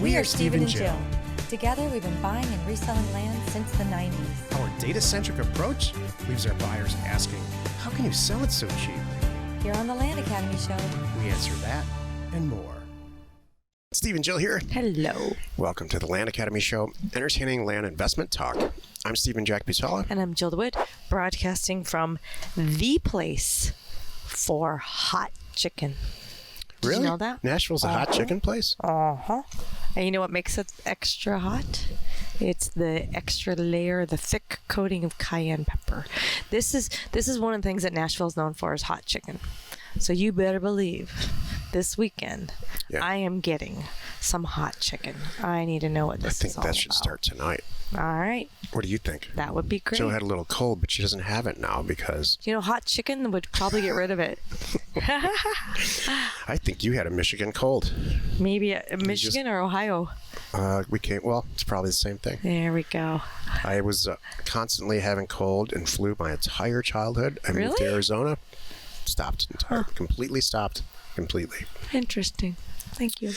We are Steve and Jill. Together, we've been buying and reselling land since the 90s. Our data-centric approach leaves our buyers asking, how can you sell it so cheap? Here on the Land Academy Show, We answer that and more. Steve and Jill here. hello. Welcome to the Land Academy Show, entertaining land investment talk. I'm Stephen Jack Butala. And I'm Jill DeWitt, broadcasting from the place for hot chicken. Did Really? you know that? Nashville's a hot chicken place? Uh-huh. And you know what makes it extra hot? It's the extra layer, the thick coating of cayenne pepper. This is one of the things that Nashville's known for is hot chicken. So you better believe this weekend I am getting some hot chicken. I need to know what this is all about. I think that should start tonight. All right. What do you think? That would be great. Jill had a little cold, but she doesn't have it now because... You know, hot chicken would probably get rid of it. I think you had a Michigan cold. Maybe Michigan or Ohio. It's probably the same thing. There we go. I was constantly having cold and flu my entire childhood. I moved to Arizona. Stopped entirely. Completely stopped. Completely. Interesting. Thank you.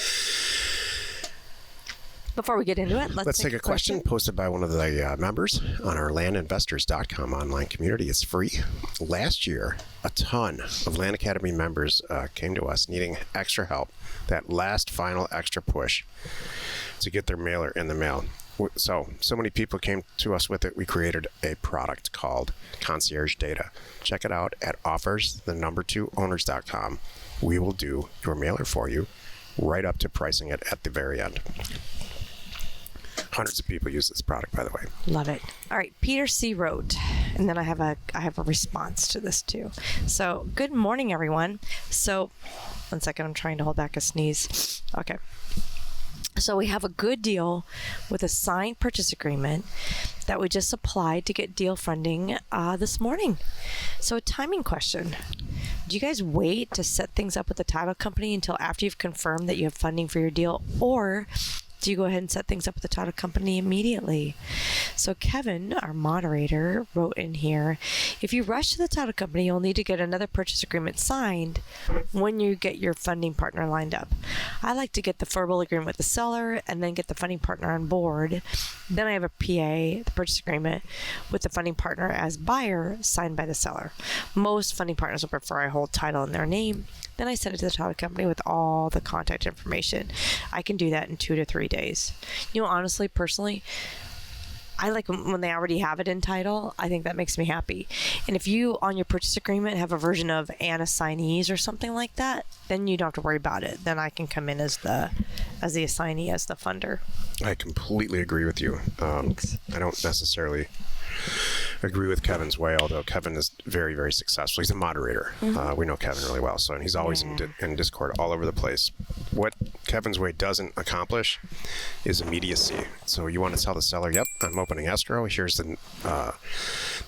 Before we get into it, let's take a question posted by one of the members on our landinvestors.com online community. It's free. Last year, a ton of Land Academy members came to us needing extra help, that last final extra push to get their mailer in the mail. So many people came to us with it, we created a product called Concierge Data. Check it out at offers2owners.com. We will do your mailer for you right up to pricing it at the very end. Hundreds of people use this product, by the way. Love it. All right, Peter C. wrote, and then I have a response to this too. So, good morning, everyone. So, 1 second, I'm trying to hold back a sneeze. Okay. So we have a good deal with a signed purchase agreement that we just applied to get deal funding this morning. So a timing question. Do you guys wait to set things up with the title company until after you've confirmed that you have funding for your deal, or do you go ahead and set things up with the title company immediately? So Kevin, our moderator, wrote in here, if you rush to the title company, you'll need to get another purchase agreement signed when you get your funding partner lined up. I like to get the verbal agreement with the seller and then get the funding partner on board. Then I have a PA, the purchase agreement, with the funding partner as buyer signed by the seller. Most funding partners will prefer I hold title in their name. Then I send it to the title company with all the contact information. I can do that in 2 to 3 days. You know, honestly, personally, I like when they already have it in title. I think that makes me happy. And if you, on your purchase agreement, have a version of an assignees or something like that, then you don't have to worry about it. Then I can come in as the assignee, as the funder. I completely agree with you. Thanks. I don't necessarily agree with Kevin's way, although Kevin is very, very successful. He's a moderator. Mm-hmm. We know Kevin really well, and he's always in Discord all over the place. What Kevin's way doesn't accomplish is immediacy. So you want to tell the seller, yep, I'm opening escrow. Here's the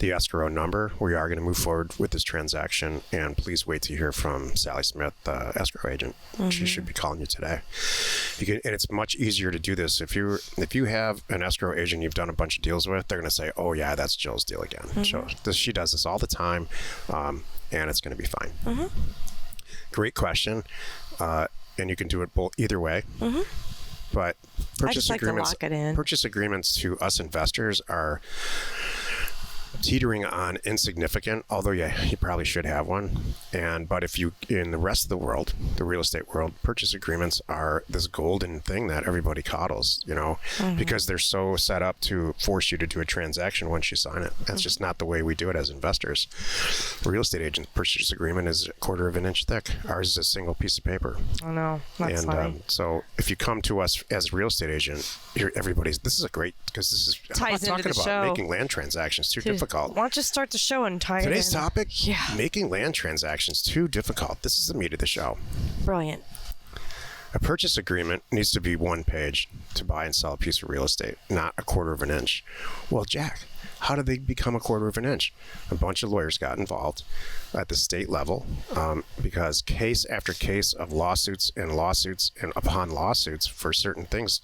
escrow number. We are going to move forward with this transaction, and please wait to hear from Sally Smith, the escrow agent. Mm-hmm. She should be calling you today. And it's much easier to do this. If you have an escrow agent you've done a bunch of deals with, they're going to say, oh yeah, that's Jill's deal again. Mm-hmm. She does this all the time, and it's going to be fine. Mm-hmm. Great question. And you can do it either way. Mm-hmm. But purchase agreements to us investors are teetering on insignificant, although you probably should have one. But if you, in the rest of the world, the real estate world, purchase agreements are this golden thing that everybody coddles, because they're so set up to force you to do a transaction once you sign it. That's just not the way we do it as investors. A real estate agent purchase agreement is 1/4 of an inch thick. Ours is a single piece of paper. Oh no, that's funny. So if you come to us as a real estate agent, this is a great, because this is ties into the show. Making land transactions too difficult. Why don't you start the show and tie Today's it in? topic, making land transactions too difficult. This is the meat of the show. Brilliant. A purchase agreement needs to be 1 page to buy and sell a piece of real estate, not 1/4 of an inch. Well, Jack, how did they become 1/4 of an inch? A bunch of lawyers got involved at the state level because case after case of lawsuits and upon lawsuits for certain things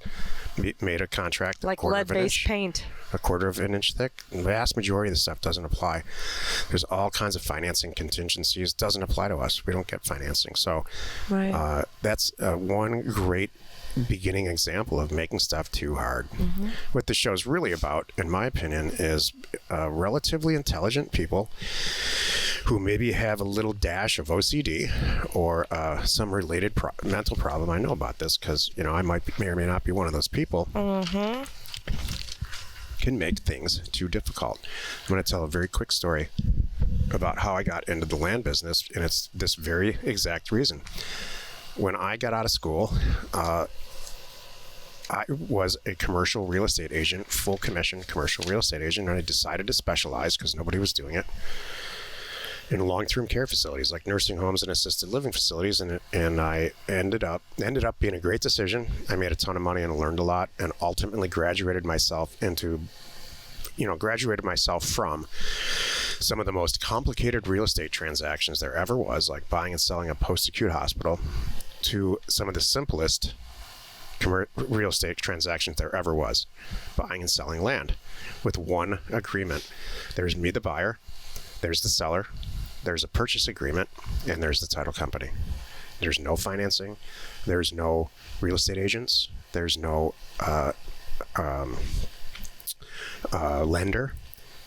made a contract like lead-based paint. 1/4 of an inch thick. The vast majority of the stuff doesn't apply. There's all kinds of financing contingencies. Doesn't apply to us. We don't get financing. So that's one great beginning example of making stuff too hard. What the show's really about, in my opinion, is relatively intelligent people who maybe have a little dash of OCD or some related mental problem. I know about this because, you know, I may or may not be one of those people. Can make things too difficult. I'm going to tell a very quick story about how I got into the land business, and it's this very exact reason. When I got out of school, I was a commercial real estate agent, full commission commercial real estate agent, and I decided to specialize because nobody was doing it in long-term care facilities like nursing homes and assisted living facilities, and I ended up being a great decision. I made a ton of money and learned a lot, and ultimately graduated myself from some of the most complicated real estate transactions there ever was, like buying and selling a post-acute hospital, to some of the simplest real estate transactions there ever was, buying and selling land with one agreement. There's me, the buyer, there's the seller, there's a purchase agreement, and there's the title company. There's no financing, there's no real estate agents, there's no lender,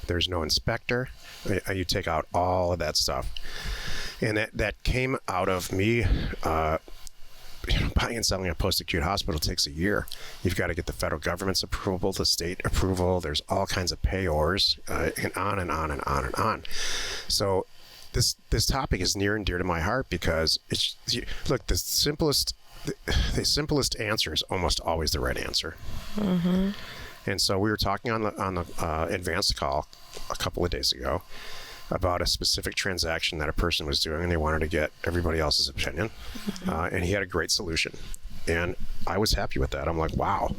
there's no inspector. You take out all of that stuff, and that came out of me. Buying and selling a post-acute hospital takes a year. You've got to get the federal government's approval, the state approval. There's all kinds of payors, and on and on and on and on. So this topic is near and dear to my heart because look, the simplest answer is almost always the right answer. And so we were talking on the advanced call a couple of days ago about a specific transaction that a person was doing, and they wanted to get everybody else's opinion. And he had a great solution. And I was happy with that. I'm like, wow,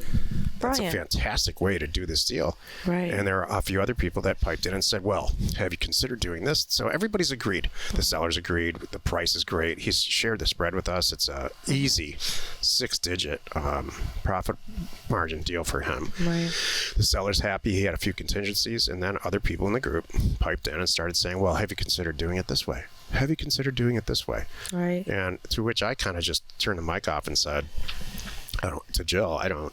that's Brilliant. a fantastic way to do this deal. Right. And there are a few other people that piped in and said, well, have you considered doing this? So everybody's agreed. The sellers agreed. The price is great. He's shared the spread with us. It's a easy 6-digit profit margin deal for him. Right. The seller's happy. He had a few contingencies. And then other people in the group piped in and started saying, well, have you considered doing it this way? Have you considered doing it this way? Right. And to which I kind of just turned the mic off and said, to Jill, I don't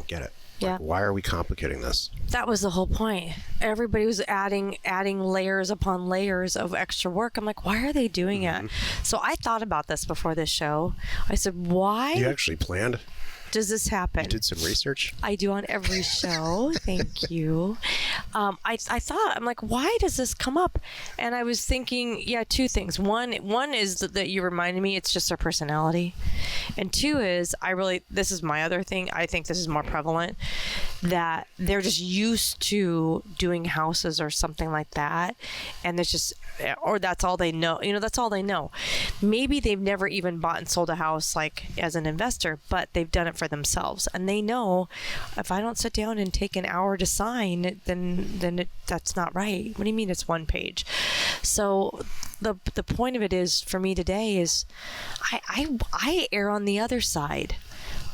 get it. Yeah. Like, why are we complicating this? That was the whole point. Everybody was adding layers upon layers of extra work. I'm like, why are they doing it? So I thought about this before this show. I said, why You actually planned? does this happen? You did some research? I do on every show. Thank you. I thought, I'm like, why does this come up? And I was thinking, two things. One is that you reminded me it's just their personality. And two is, this is my other thing. I think this is more prevalent, that they're just used to doing houses or something like that. And there's just, or that's all they know. That's all they know. Maybe they've never even bought and sold a house like as an investor, but they've done it for themselves, and they know if I don't sit down and take an hour to sign, then that's not right. What do you mean it's one page? So the point of it is, for me today, is I err on the other side.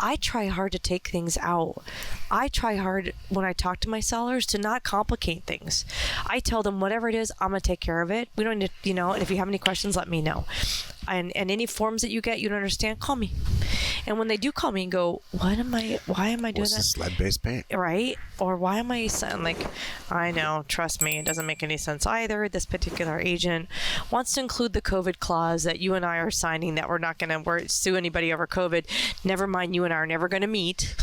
I try hard to take things out. I try hard when I talk to my sellers to not complicate things. I tell them whatever it is, I'm going to take care of it. We don't need to, and if you have any questions, let me know. And any forms that you get, you don't understand, call me. And when they do call me and go, why am I doing What's that? this lead-based paint? Right? Or why am I saying, like, I know, trust me, it doesn't make any sense either. This particular agent wants to include the COVID clause that you and I are signing, that we're not going to sue anybody over COVID. Never mind, you and I are never going to meet.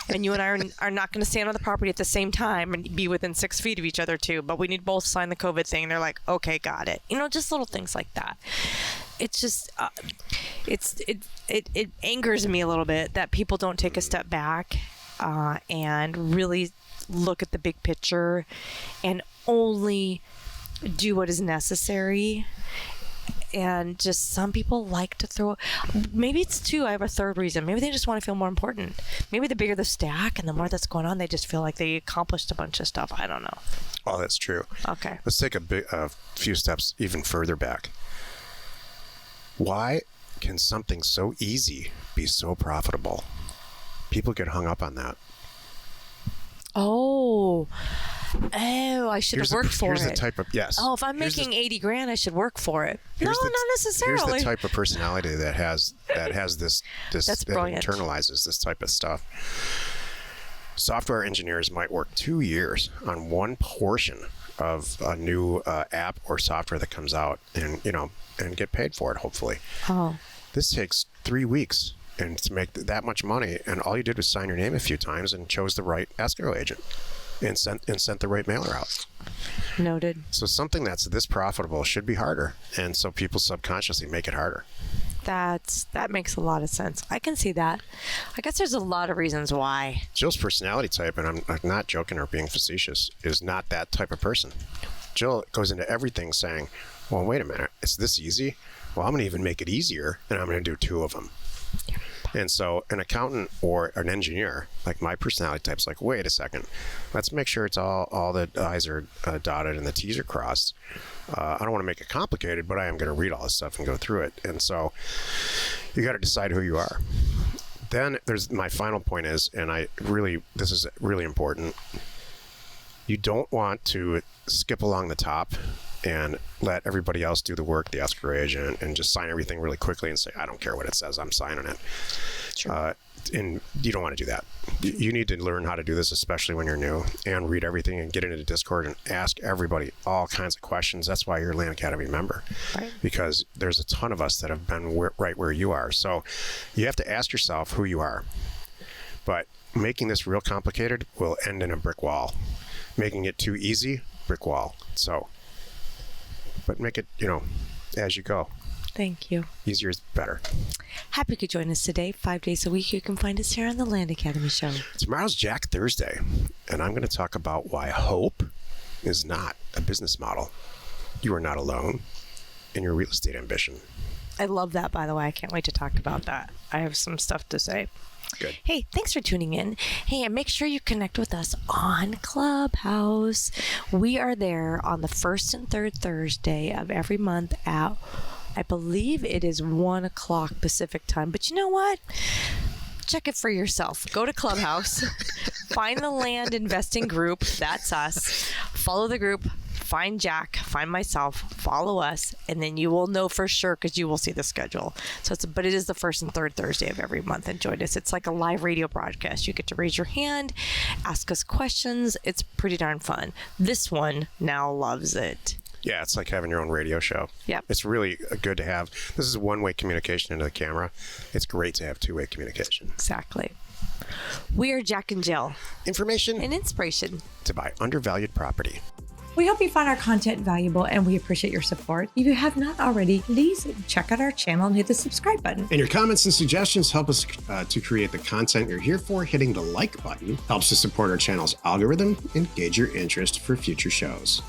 And you and I are not going to stand on the property at the same time and be within 6 feet of each other too. But we need both sign the COVID thing. They're like, okay, got it. Just little things like that. It's just, it angers me a little bit that people don't take a step back and really look at the big picture and only do what is necessary. And just some people like to throw, maybe it's two, I have a third reason. Maybe they just want to feel more important. Maybe the bigger the stack and the more that's going on, they just feel like they accomplished a bunch of stuff. I don't know. Oh, that's true. Okay. Let's take a few steps even further back. Why can something so easy be so profitable? People get hung up on that. Oh, Oh, I should have worked for here's it. the type of yes. Oh, if I'm making 80 grand, I should work for it. No, not necessarily. Here's the type of personality that has this That's that brilliant. internalizes this type of stuff. Software engineers might work 2 years on one portion of a new app or software that comes out, and get paid for it. Hopefully, Oh, this takes 3 weeks, and to make that much money, and all you did was sign your name a few times and chose the right escrow agent, and sent the right mailer out. noted. So something that's this profitable should be harder, and so people subconsciously make it harder. That makes a lot of sense. I can see that. I guess there's a lot of reasons why. Jill's personality type, and I'm not joking or being facetious, is not that type of person. Jill goes into everything saying, well, wait a minute, it's this easy? Well, I'm going to even make it easier, and I'm going to do 2 of them. And so an accountant or an engineer, like my personality type's like, wait a second, let's make sure it's all the I's are dotted and the T's are crossed. I don't want to make it complicated, but I am going to read all this stuff and go through it. And so you got to decide who you are. Then there's my final point is, and this is really important. You don't want to skip along the top and let everybody else do the work, the escrow agent, and just sign everything really quickly and say, I don't care what it says, I'm signing it. Sure. And you don't want to do that. You need to learn how to do this, especially when you're new, and read everything and get into Discord and ask everybody all kinds of questions. That's why you're a Land Academy member, Right. because there's a ton of us that have been right where you are. So you have to ask yourself who you are. But making this real complicated will end in a brick wall. Making it too easy, brick wall. So, but make it, as you go. Thank you. Easier is better. Happy you could join us today. 5 days a week. You can find us here on the Land Academy Show. Tomorrow's Jack Thursday, and I'm going to talk about why hope is not a business model. You are not alone in your real estate ambition. I love that, by the way. I can't wait to talk about that. I have some stuff to say. Good. Hey, thanks for tuning in. Hey, and make sure you connect with us on Clubhouse. We are there on the first and third Thursday of every month at, I believe it is 1 o'clock Pacific time. But you know what? Check it for yourself. Go to Clubhouse, find the Land Investing Group. That's us. Follow the group. Find Jack, find myself, follow us, and then you will know for sure because you will see the schedule. But it is the first and third Thursday of every month. And join us. It's like a live radio broadcast. You get to raise your hand, ask us questions. It's pretty darn fun. This one now loves it. Yeah, it's like having your own radio show. Yep. It's really good to have. This is one-way communication into the camera. It's great to have two-way communication. Exactly. We are Jack and Jill. Information And inspiration. to buy undervalued property. We hope you found our content valuable and we appreciate your support. If you have not already, please check out our channel and hit the subscribe button. And your comments and suggestions help us to create the content you're here for. Hitting the like button helps to support our channel's algorithm and gauge your interest for future shows.